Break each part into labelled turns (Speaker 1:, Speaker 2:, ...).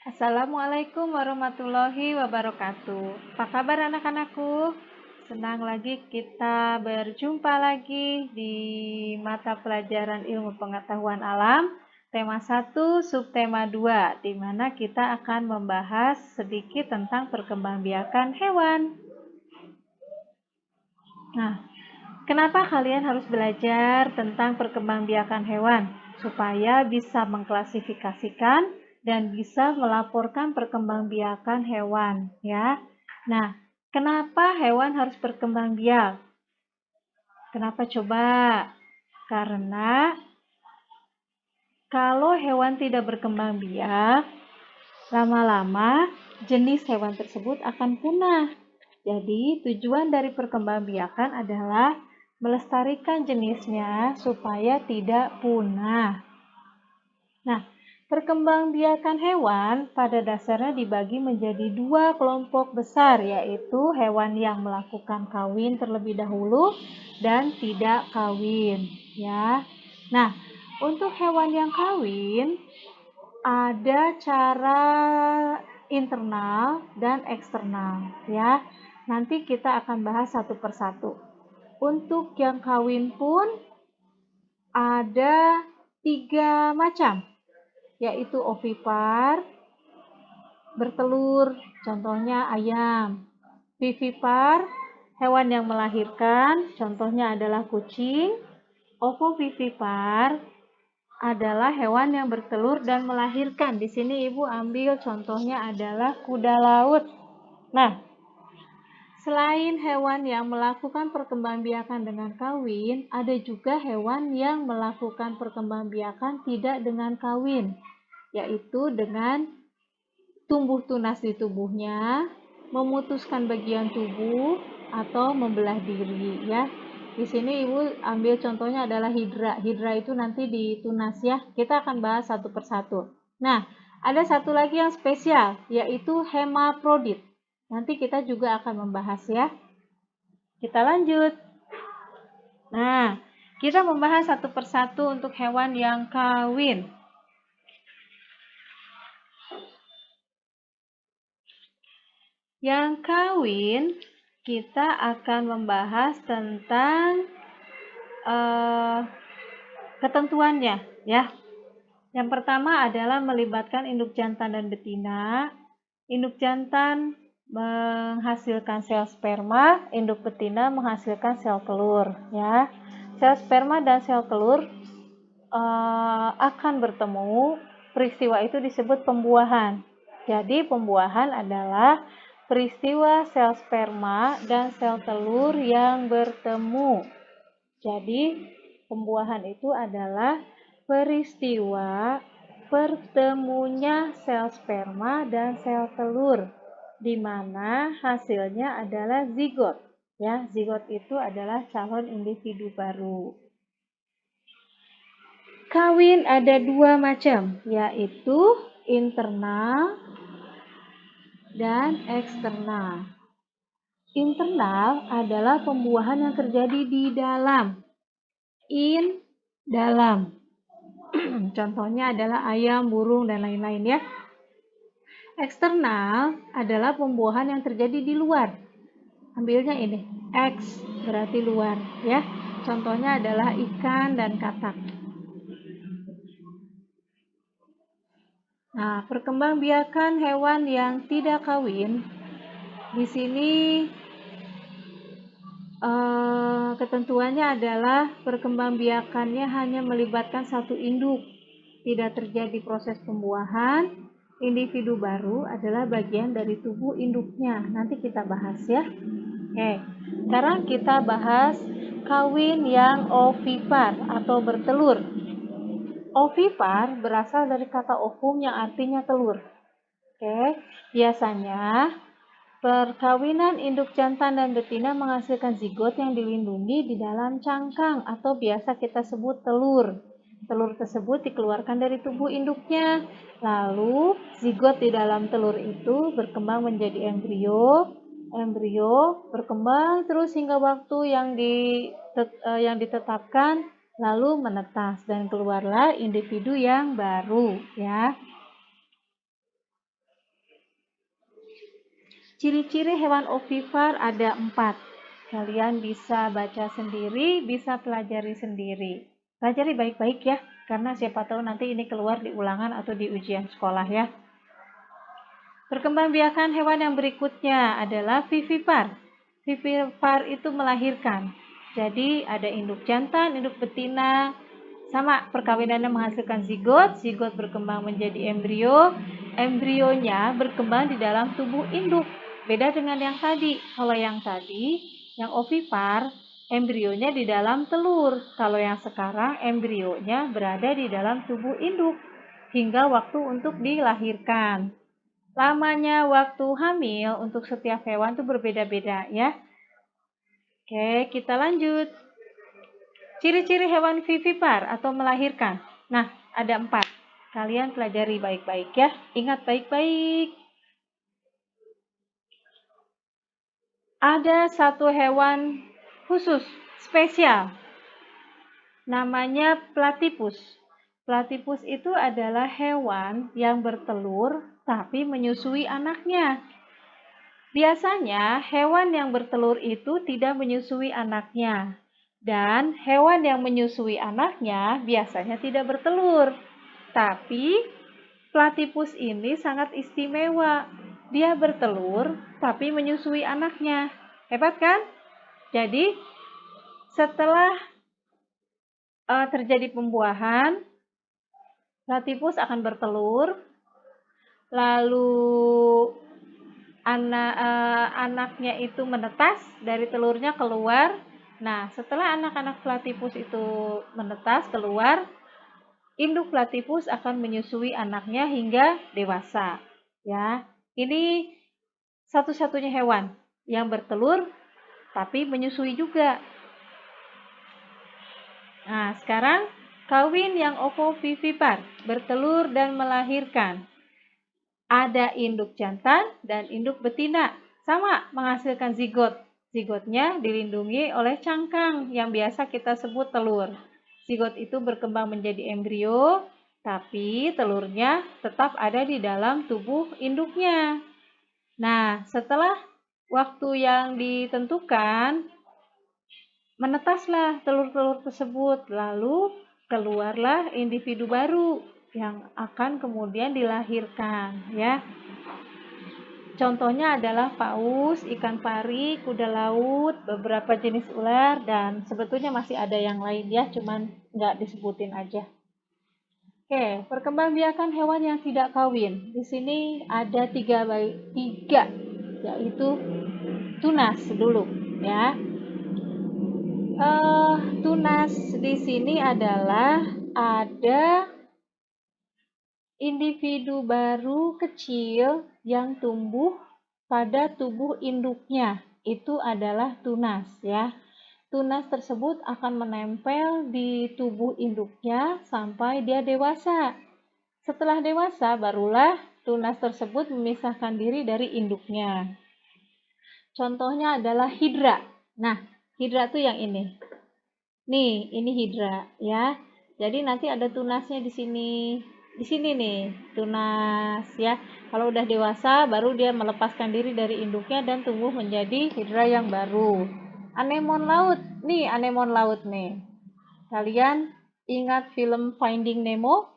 Speaker 1: Assalamualaikum warahmatullahi wabarakatuh. Apa kabar anak-anakku? Senang lagi kita berjumpa lagi di mata pelajaran ilmu pengetahuan alam, tema 1, subtema 2, di mana kita akan membahas sedikit tentang perkembangbiakan hewan. Nah, kenapa kalian harus belajar tentang perkembangbiakan hewan? Supaya bisa mengklasifikasikan dan bisa melaporkan perkembangbiakan hewan, ya. Nah, kenapa hewan harus berkembang biak? Kenapa coba? Karena kalau hewan tidak berkembang biak, lama-lama jenis hewan tersebut akan punah. Jadi, tujuan dari perkembangbiakan adalah melestarikan jenisnya supaya tidak punah. Nah, perkembangbiakan hewan pada dasarnya dibagi menjadi dua kelompok besar, yaitu hewan yang melakukan kawin terlebih dahulu dan tidak kawin, ya. Nah, untuk hewan yang kawin ada cara internal dan eksternal, ya. Nanti kita akan bahas satu persatu. Untuk yang kawin pun ada 3 macam, yaitu ovipar, bertelur, contohnya ayam. Vivipar, hewan yang melahirkan, contohnya adalah kucing. Ovovivipar adalah hewan yang bertelur dan melahirkan. Di sini Ibu ambil contohnya adalah kuda laut. Nah, selain hewan yang melakukan perkembangbiakan dengan kawin, ada juga hewan yang melakukan perkembangbiakan tidak dengan kawin, yaitu dengan tumbuh tunas di tubuhnya, memutuskan bagian tubuh, atau membelah diri, ya. Di sini Ibu ambil contohnya adalah hidra. Hidra itu nanti ditunas, ya. Kita akan bahas satu persatu. Nah, ada satu lagi yang spesial, yaitu hemaprodit. Nanti kita juga akan membahas, ya. Kita lanjut. Nah, kita membahas satu persatu untuk hewan yang kawin. Yang kawin, kita akan membahas tentang ketentuannya, ya. Yang pertama adalah melibatkan induk jantan dan betina. Induk jantan menghasilkan sel sperma, induk betina menghasilkan sel telur, ya. Sel sperma dan sel telur akan bertemu. Peristiwa itu disebut pembuahan. Jadi pembuahan adalah peristiwa sel sperma dan sel telur yang bertemu. Jadi pembuahan itu adalah peristiwa bertemunya sel sperma dan sel telur, di mana hasilnya adalah zigot. Ya, zigot itu adalah calon individu baru. Kawin ada 2 macam, yaitu internal dan eksternal. Internal adalah pembuahan yang terjadi di dalam. Dalam. Contohnya adalah ayam, burung, dan lain-lain, ya. Eksternal adalah pembuahan yang terjadi di luar. Ambilnya ini, X berarti luar, ya. Contohnya adalah ikan dan katak. Nah, perkembangbiakan hewan yang tidak kawin, di sini ketentuannya adalah perkembangbiakannya hanya melibatkan satu induk, tidak terjadi proses pembuahan. Individu baru adalah bagian dari tubuh induknya. Nanti kita bahas, ya. Oke, sekarang kita bahas kawin yang ovipar atau bertelur. Ovipar berasal dari kata ovum yang artinya telur. Oke, biasanya perkawinan induk jantan dan betina menghasilkan zigot yang dilindungi di dalam cangkang atau biasa kita sebut telur. Telur tersebut dikeluarkan dari tubuh induknya. Lalu zigot di dalam telur itu berkembang menjadi embrio. Embrio berkembang terus hingga waktu yang ditetapkan, lalu menetas dan keluarlah individu yang baru, ya. Ciri-ciri hewan ovipar ada 4. Kalian bisa baca sendiri, bisa pelajari sendiri. Pelajari baik-baik ya, karena siapa tahu nanti ini keluar di ulangan atau di ujian sekolah ya. Perkembangbiakan hewan yang berikutnya adalah vivipar. Vivipar itu melahirkan. Jadi ada induk jantan, induk betina, sama perkawinannya menghasilkan zigot, zigot berkembang menjadi embrio, embrionya berkembang di dalam tubuh induk. Beda dengan yang tadi. Kalau yang tadi, yang ovipar, embrionya di dalam telur. Kalau yang sekarang, embrionya berada di dalam tubuh induk hingga waktu untuk dilahirkan. Lamanya waktu hamil untuk setiap hewan itu berbeda-beda ya. Oke, kita lanjut. Ciri-ciri hewan vivipar atau melahirkan. Nah, ada 4. Kalian pelajari baik-baik ya. Ingat baik-baik. Ada satu hewan khusus, spesial. Namanya platypus. Platypus itu adalah hewan yang bertelur tapi menyusui anaknya. Biasanya hewan yang bertelur itu tidak menyusui anaknya. Dan hewan yang menyusui anaknya biasanya tidak bertelur. Tapi platypus ini sangat istimewa. Dia bertelur tapi menyusui anaknya. Hebat kan? Jadi setelah terjadi pembuahan, platypus akan bertelur. Lalu anaknya itu menetas, dari telurnya keluar. Nah, setelah anak-anak platypus itu menetas keluar, induk platypus akan menyusui anaknya hingga dewasa. Ya, ini satu-satunya hewan yang bertelur tapi menyusui juga. Nah, sekarang kawin yang ovovivipar, bertelur dan melahirkan. Ada induk jantan dan induk betina, sama menghasilkan zigot. Zigotnya dilindungi oleh cangkang yang biasa kita sebut telur. Zigot itu berkembang menjadi embrio, tapi telurnya tetap ada di dalam tubuh induknya. Nah, setelah waktu yang ditentukan, menetaslah telur-telur tersebut, lalu keluarlah individu baru yang akan kemudian dilahirkan ya. Contohnya adalah paus, ikan pari, kuda laut, beberapa jenis ular, dan sebetulnya masih ada yang lain ya, cuman nggak disebutin aja. Oke, perkembangbiakan hewan yang tidak kawin. Di sini ada tiga, yaitu tunas dulu ya. Tunas di sini adalah ada individu baru kecil yang tumbuh pada tubuh induknya. Itu adalah tunas ya. Tunas tersebut akan menempel di tubuh induknya sampai dia dewasa. Setelah dewasa barulah tunas tersebut memisahkan diri dari induknya. Contohnya adalah hidra. Nah, hidra tuh yang ini. Nih, ini hidra ya. Jadi nanti ada tunasnya di sini. Di sini nih, tunas ya. Kalau udah dewasa baru dia melepaskan diri dari induknya dan tumbuh menjadi hidra yang baru. Anemon laut. Nih, anemon laut nih. Kalian ingat film Finding Nemo?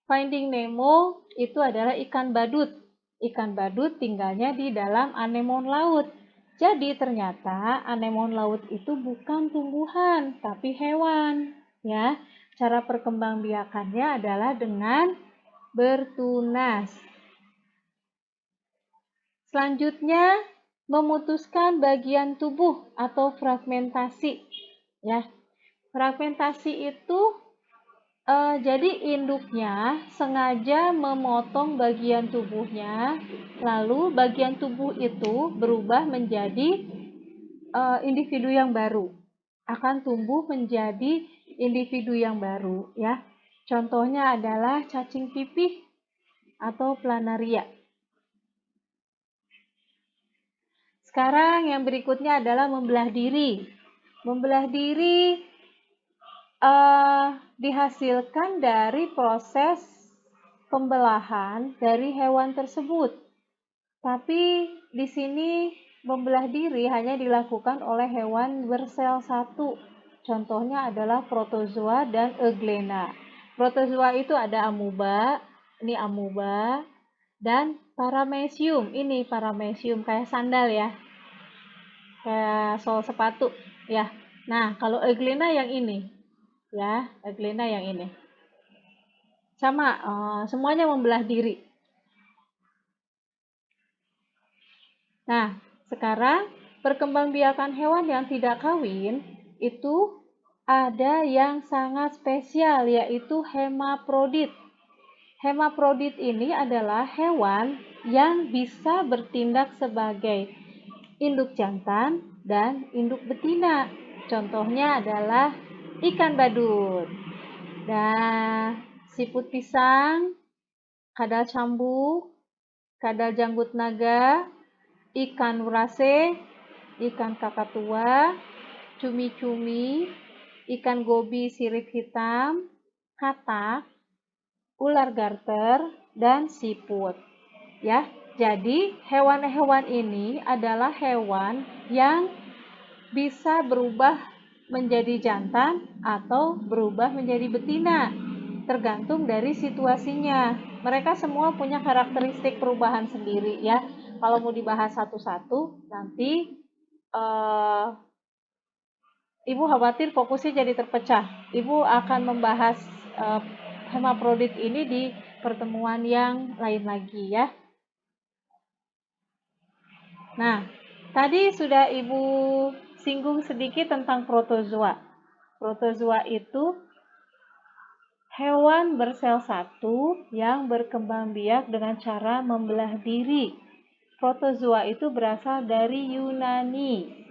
Speaker 1: Finding Nemo itu adalah ikan badut. Ikan badut tinggalnya di dalam anemon laut. Jadi ternyata anemon laut itu bukan tumbuhan, tapi hewan. Ya, cara perkembangbiakannya adalah dengan bertunas. Selanjutnya, memutuskan bagian tubuh atau fragmentasi. Ya, fragmentasi itu jadi induknya sengaja memotong bagian tubuhnya, lalu bagian tubuh itu berubah menjadi individu yang baru, akan tumbuh menjadi individu yang baru ya. Contohnya adalah cacing pipih atau planaria. Sekarang yang berikutnya adalah membelah diri. Membelah diri dihasilkan dari proses pembelahan dari hewan tersebut. Tapi di sini membelah diri hanya dilakukan oleh hewan bersel satu. Contohnya adalah protozoa dan euglena. Protozoa itu ada amuba, ini amuba, dan paramecium. Ini paramecium kayak sandal ya, kayak sol sepatu ya. Nah, kalau euglena yang ini ya, euglena yang ini. Sama, semuanya membelah diri. Nah, sekarang perkembangbiakan hewan yang tidak kawin itu ada yang sangat spesial, yaitu hemaprodit. Hemaprodit ini adalah hewan yang bisa bertindak sebagai induk jantan dan induk betina. Contohnya adalah ikan badut. Nah, siput pisang, kadal cambuk, kadal janggut naga, ikan urase, ikan kakatua, cumi-cumi, ikan gobi sirip hitam, katak, ular garter, dan siput. Ya, jadi hewan-hewan ini adalah hewan yang bisa berubah menjadi jantan atau berubah menjadi betina, tergantung dari situasinya. Mereka semua punya karakteristik perubahan sendiri ya. Kalau mau dibahas satu-satu, nanti Ibu khawatir fokusnya jadi terpecah. Ibu akan membahas hemaprodit ini di pertemuan yang lain lagi ya. Nah, tadi sudah Ibu singgung sedikit tentang protozoa. Protozoa itu hewan bersel satu yang berkembang biak dengan cara membelah diri. Protozoa itu berasal dari Yunani.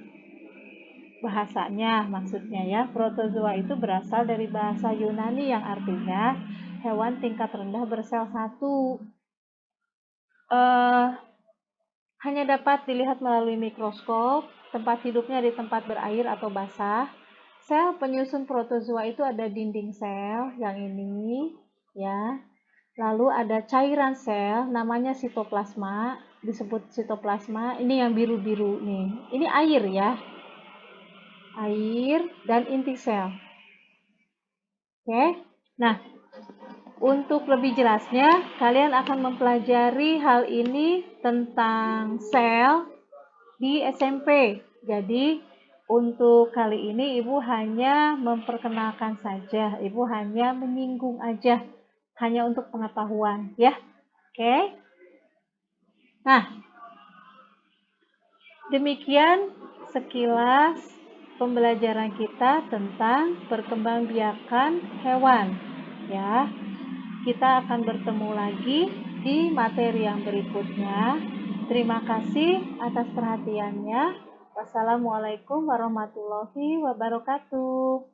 Speaker 1: Bahasanya maksudnya ya, protozoa itu berasal dari bahasa Yunani yang artinya hewan tingkat rendah bersel satu. Hanya dapat dilihat melalui mikroskop, tempat hidupnya di tempat berair atau basah. Sel penyusun protozoa itu ada dinding sel yang ini ya. Lalu ada cairan sel namanya sitoplasma, disebut sitoplasma. Ini yang biru-biru nih. Ini air ya. Air dan inti sel. Oke. Nah, untuk lebih jelasnya, kalian akan mempelajari hal ini tentang sel di SMP. Jadi, untuk kali ini Ibu hanya memperkenalkan saja, Ibu hanya menyinggung aja, hanya untuk pengetahuan ya. Oke. Nah, demikian sekilas pembelajaran kita tentang perkembangbiakan hewan ya. Kita akan bertemu lagi di materi yang berikutnya. Terima kasih atas perhatiannya. Wassalamualaikum warahmatullahi wabarakatuh.